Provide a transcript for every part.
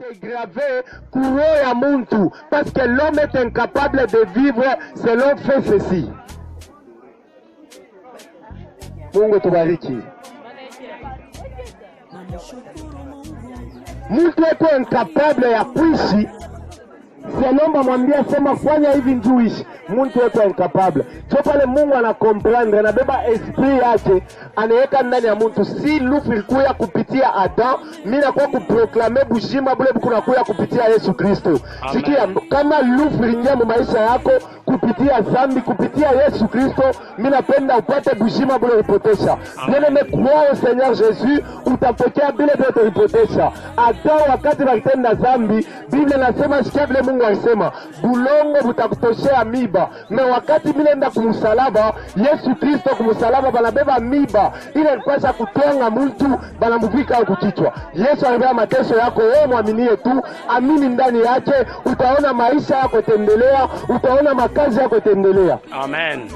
été gravé courant ya muntu parce que l'homme est incapable de vivre selon fait ceci. Mungu tubariki. Mtu eko incapable ya kuishi, selomba mwambia sema fanya hivi njuishi, mtu eko incapable. So pale Mungu anakomprendre, anabeba esprit yake, anaweka ndani ya mtu. Si lufu ilikuya kupitia Adam, mina kwa kuproklame bushima bule kuna kuya kupitia Yesu Kristo. Sikia, kama lufu ilingia mu maisha yako kupitia zambi, kupitia Yesu Kristo, mina penda upate bushima bule ripotesha. Nene me croire au Seigneur Jésus, utapokea bile bile ripotesha. Adam wakati wakitenda zambi, Biblia nasema sikia vile Mungu alisema, bulongo butakutoshea miba. Me wakati mile nda kumusalaba, Yesu Kristo kumusalaba banabeba miba. Ile ilipasha kutonga mtu, banamuvika au kukichwa. Yesu alibeba mateso yako, wewe muaminie tu, amini ndani yake, utaona maisha yako itaendelea, utaona makazi yako itaendelea. Amen.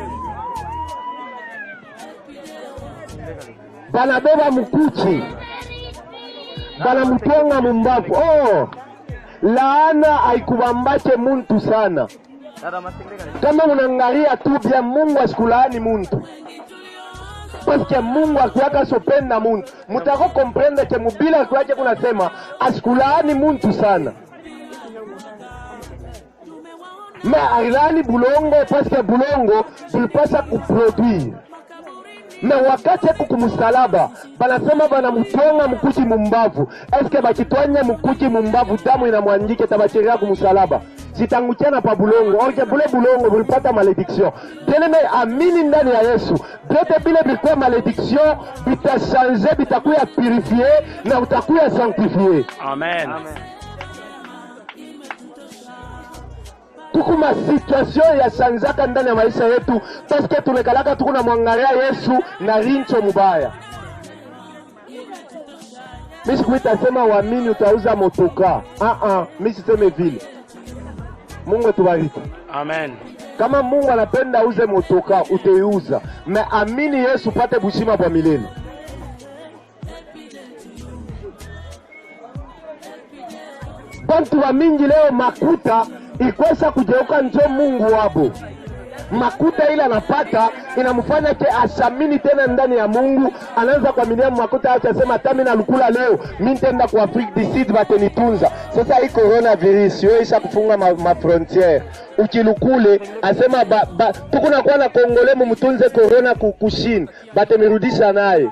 Banabeba mkuchi, banamutonga mumbavu. Oh, laana haikubambache muntu sana. Kama unangalia tu bia Mungu asikulaani muntu. Parce que Mungu akiwaka sopenda muntu. Mutako comprendre que mubila akiwache kuna sema asikulaani muntu sana. Mais ailani bulongo parce que bulongo tulipasa kuproduire. Na wakati yako kumusalaba, banasema banamutonga mkuchi mumbavu. Eske bakitwanya mkuchi mumbavu damu inamwandike tabachiria kumusalaba. Sitangukiana pa bulongo. Orke bule bulongo bulipata malediction. Teneme amini ndani ya Yesu. Bete bile bilikuwa malediction, bitachange, bitakuya purifier, na utakuya sanctifier. Amen. Tukuma situation ya sanzaka ndani ya maisha yetu, parce que tumekalaka tukuna mwangalia Yesu na rincho mubaya. Mimi sikuita sema waamini utauza motoka. Mimi siseme vile. Mungu tubariki. Amen. Kama Mungu anapenda uze motoka, uteuza. Na amini Yesu pate bushima kwa milele. Bantu wa mingi leo makuta ikwesa kugeuka njo Mungu wabo. Makuta ile anapata inamfanya ke asamini tena ndani ya Mungu. Anaanza kuaminia makuta yake, asema tami na lukula leo mimi nitaenda kwa Afrique du Sud batenitunza. Sasa hii coronavirus yo isha kufunga ma frontiere. Ukilukule asema tukuna kwa na Kongole mumutunze corona kushini batemirudisha naye.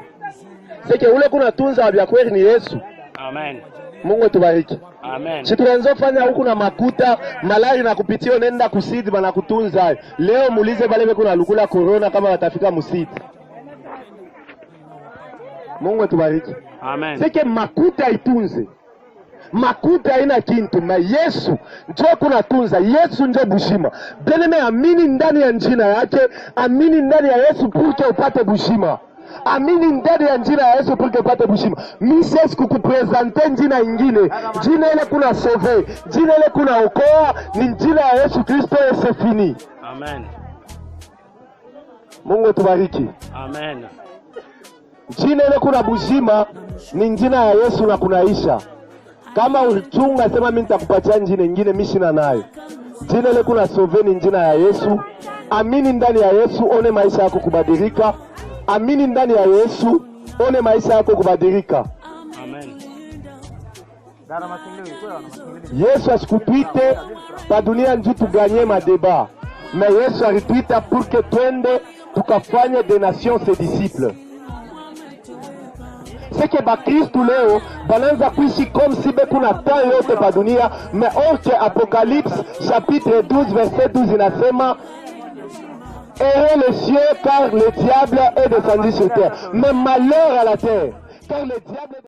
Seke ule kuna tunza wabia kweli ni Yesu. Amen. Mungu tubariki. Amen. Situanzo fanya huku na makuta malari na kupitia nenda kusidi bana kutunza. Leo muulize bale kuna lukula corona kama watafika musidi. Mungu tubariki. Amen. Sike makuta itunze. Makuta ina kintu na Yesu njoo kuna tunza. Yesu njoo bushima. Beneme amini ndani ya njina yake, amini ndani ya Yesu purke upate bushima. Amini ndani ya njina ya Yesu purke upate bushima. Misi kukupresente njina ingine. Njina ile kuna sauve, njina ile kuna okoa, ni njina ya Yesu Kristo c'est fini. Amen. Mungu tubariki. Amen. Njina ile kuna bushima, ni njina ya Yesu na kunaisha. Kama ulichunga sema mimi nitakupatia njina nyingine mishina nayo. Njina ile kuna sauve ni njina ya Yesu. Amini ndani ya Yesu one maisha yako kubadilika. Amini ndani ya Yesu one maisha yako kubadilika. Amen. Yesu asikutwite pa dunia nju tuganye madeba. Mais Yesu alituita pour que twende tukafanye des nations ses disciples. C'est que bakristu leo bananza kuishi comme si beku na temps yote pa dunia. Mais orke Apocalypse chapitre 12 verset 12 inasema errez les cieux car le diable est descendu sur terre. Mais malheur à la terre car le diable